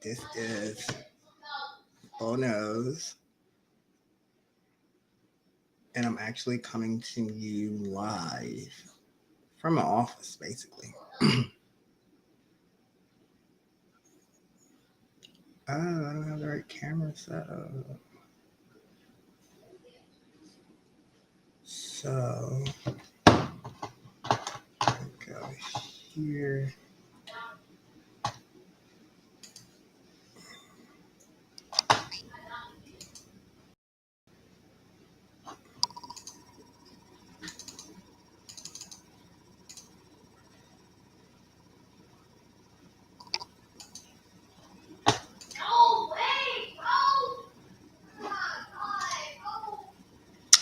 This is Bono's, and I'm actually coming to you live from my office, basically. Oh, I don't have the right camera set up. So, go here.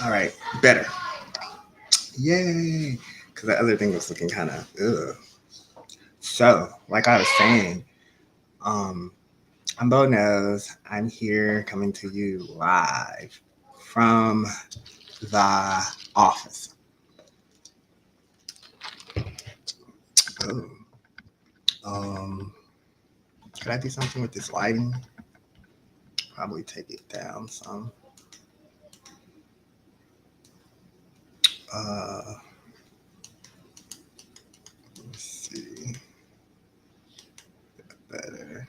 All right, better. Yay! Because the other thing was looking kind of ugh. So, like I was saying, um, I'm Bo Knows. I'm here coming to you live from the office. Oh, um, could I do something with this lighting? Probably take it down some. Uh, let's see. Better.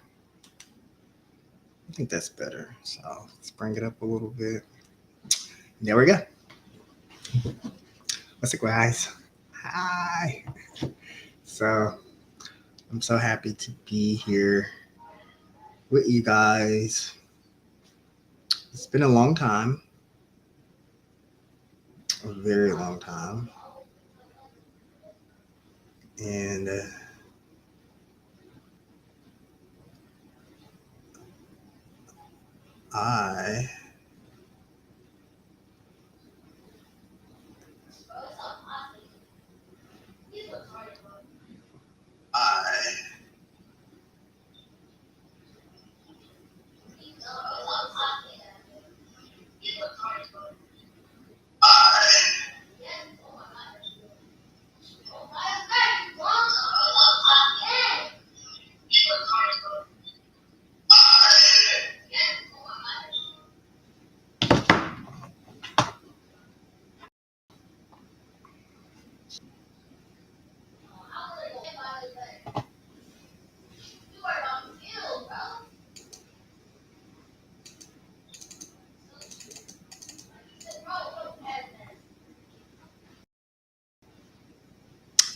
I think that's better. So let's bring it up a little bit. There we go. What's up, guys? Hi. So I'm so happy to be here with you guys. It's been a long time, a very long time. And I I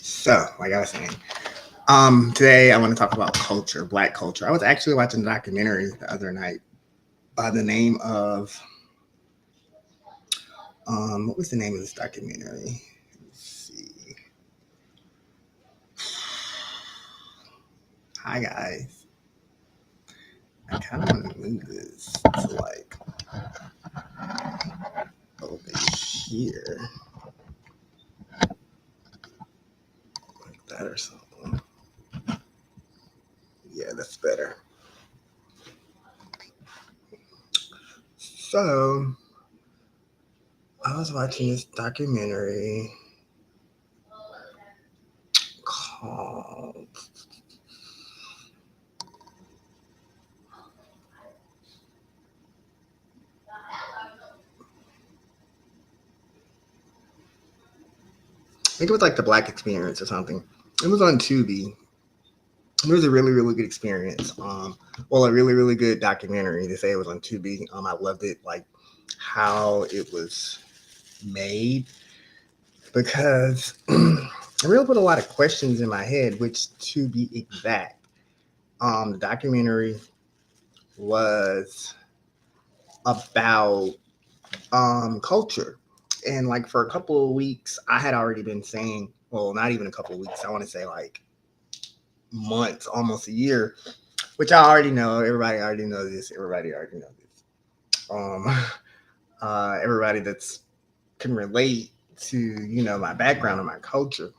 so like I was saying, today I want to talk about culture, Black culture. I was actually watching a documentary the other night by the name of what was the name of this documentary? Let's see. Hi guys. I kind of want to move this to like over here, like that or something. Yeah, that's better. So I was watching this documentary called I think it was like the Black Experience or something. It was on Tubi. It was a really, really good experience. Well, a really, really good documentary. They say it was on Tubi. I loved it, like how it was made, because it really put a lot of questions in my head. Which, to be exact, the documentary was about culture, and like for a couple of weeks, I had already been saying, well, not even a couple of weeks. I want to say like months, almost a year, which I already know. Everybody already knows this. Everybody already knows this. Everybody that's can relate to my background and my culture.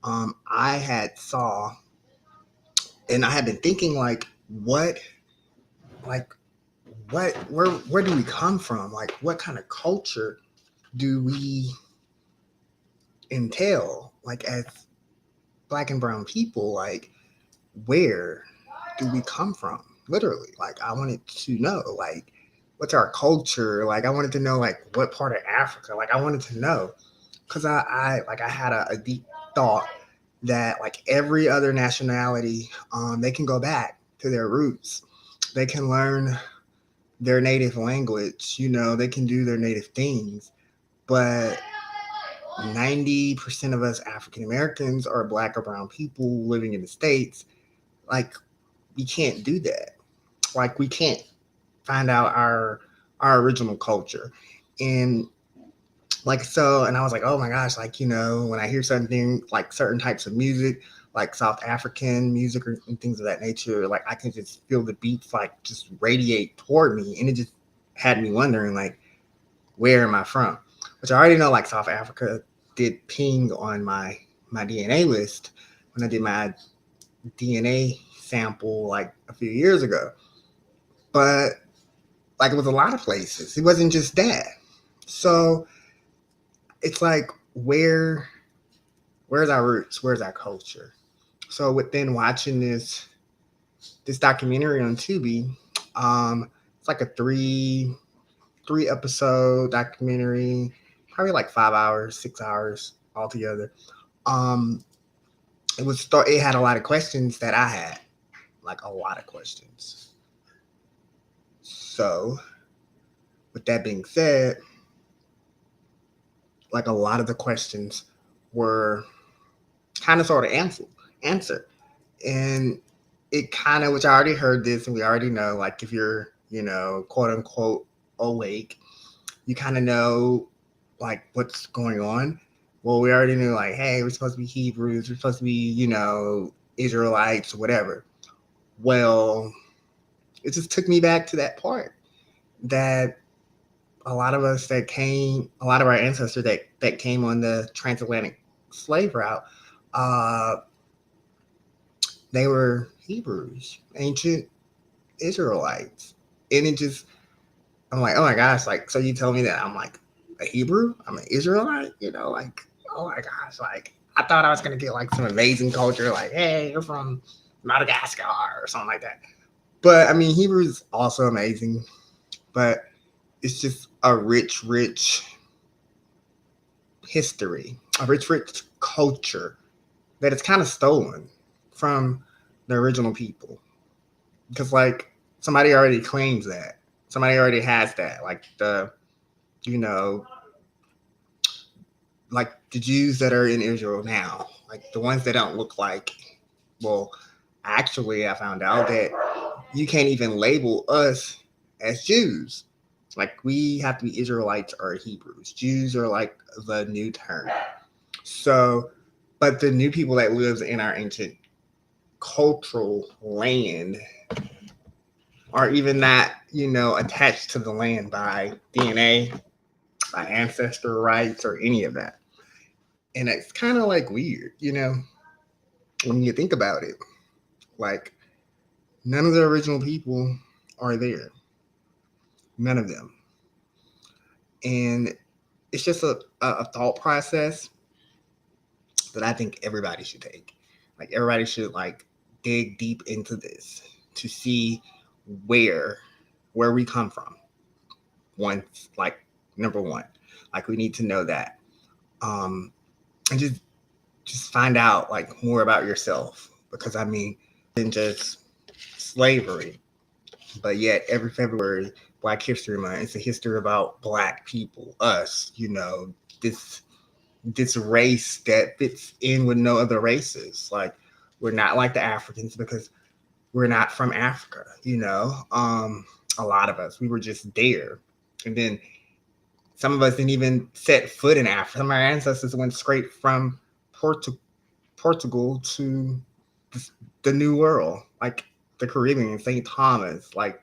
I had saw, and I had been thinking like what, where do we come from? Like, what kind of culture do we entail? Like, as Black and brown people, like, where do we come from? literally. Like I wanted to know like what's our culture. Like I wanted to know like what part of Africa. Like I wanted to know because I had a deep thought that like every other nationality, they can go back to their roots. They can learn their native language. You know, they can do their native things. But 90% of us African Americans or black or brown people living in the States, like we can't do that. Like we can't find out our original culture. And like so, and I was like, oh my gosh, like, you know, when I hear something like certain types of music, like South African music and things of that nature, like I can just feel the beats like just radiate toward me. And it just had me wondering like, where am I from? Which I already know like South Africa did ping on my DNA list when I did my DNA sample like a few years ago. But like it was a lot of places. It wasn't just that. So it's like where's our roots? Where's our culture? So within watching this documentary on Tubi, it's like a three episode documentary, probably like 5 hours, 6 hours altogether. Um, it had a lot of questions that I had, like a lot of questions. So with that being said, like a lot of the questions were kind of sort of answered. And it kind of, which I already heard this and we already know, like if you're, you know, quote unquote awake, you kind of know like what's going on. Well, we already knew like, hey, we're supposed to be Hebrews, we're supposed to be, you know, Israelites, whatever. Well, it just took me back to that part that a lot of us that came, a lot of our ancestors that came on the transatlantic slave route, uh, they were Hebrews, ancient Israelites. And it just, I'm like, oh my gosh, like, so you tell me that I'm like a Hebrew? I'm an Israelite? You know, like, oh my gosh, like, I thought I was going to get like some amazing culture, like, hey, you're from Madagascar or something like that. But I mean, Hebrew is also amazing, but it's just a rich history, a rich culture that it's kind of stolen from the original people. Because, like, somebody already claims that. Somebody already has that. Like, you know, like the Jews that are in Israel now, like the ones that don't look like, well, actually, I found out that you can't even label us as Jews. Like we have to be Israelites or Hebrews. Jews are like the new term. So, but the new people that lives in our ancient cultural land are even not, you know, attached to the land by DNA, by ancestor rights, or any of that. And it's kind of like weird, you know, when you think about it. Like none of the original people are there. None of them. And it's just a thought process that I think everybody should take. Like everybody should like dig deep into this to see where where we come from. One like number one. Like we need to know that. And just find out like more about yourself. Because I mean, than just slavery. But yet every February, Black History Month, it's a history about Black people, us, you know, this race that fits in with no other races. Like we're not like the Africans because we're not from Africa, you know. A lot of us, we were just there. And then some of us didn't even set foot in Africa. Some of our ancestors went straight from Portugal to the New World, like the Caribbean, St. Thomas, like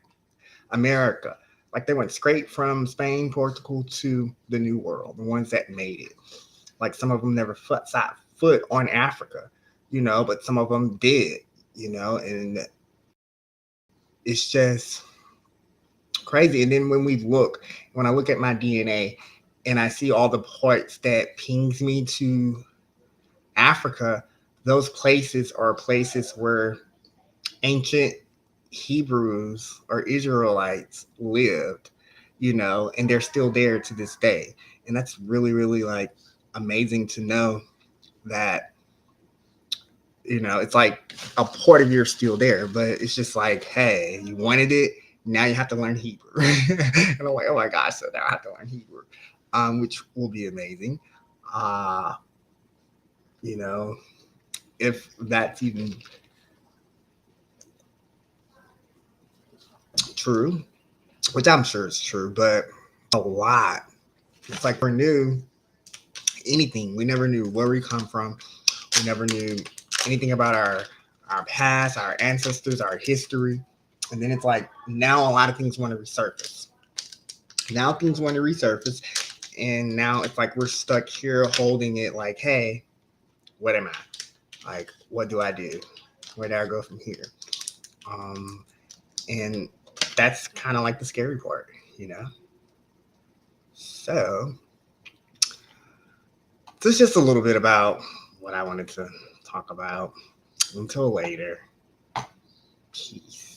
America. Like they went straight from Spain, Portugal to the New World, the ones that made it. Like some of them never set foot on Africa, you know, but some of them did, you know, and it's just crazy. And then when I look at my DNA and I see all the parts that pings me to Africa, those places are places where ancient Hebrews or Israelites lived, and they're still there to this day. And that's really, really like amazing to know that, it's like a part of you still there, but it's just like, hey, you wanted it, now you have to learn Hebrew. And I'm like, oh my gosh, so now I have to learn Hebrew, which will be amazing. Uh, you know, if that's even true, which I'm sure is true, but a lot. It's like we're new anything. We never knew where we come from. We never knew anything about our past, our ancestors, our history. And then it's like now a lot of things want to resurface. Now things want to resurface. And now it's like we're stuck here holding it like, hey, what am I? Like, what do I do? Where do I go from here? And that's kind of like the scary part, you know? So this is just a little bit about what I wanted to talk about. Until later, peace.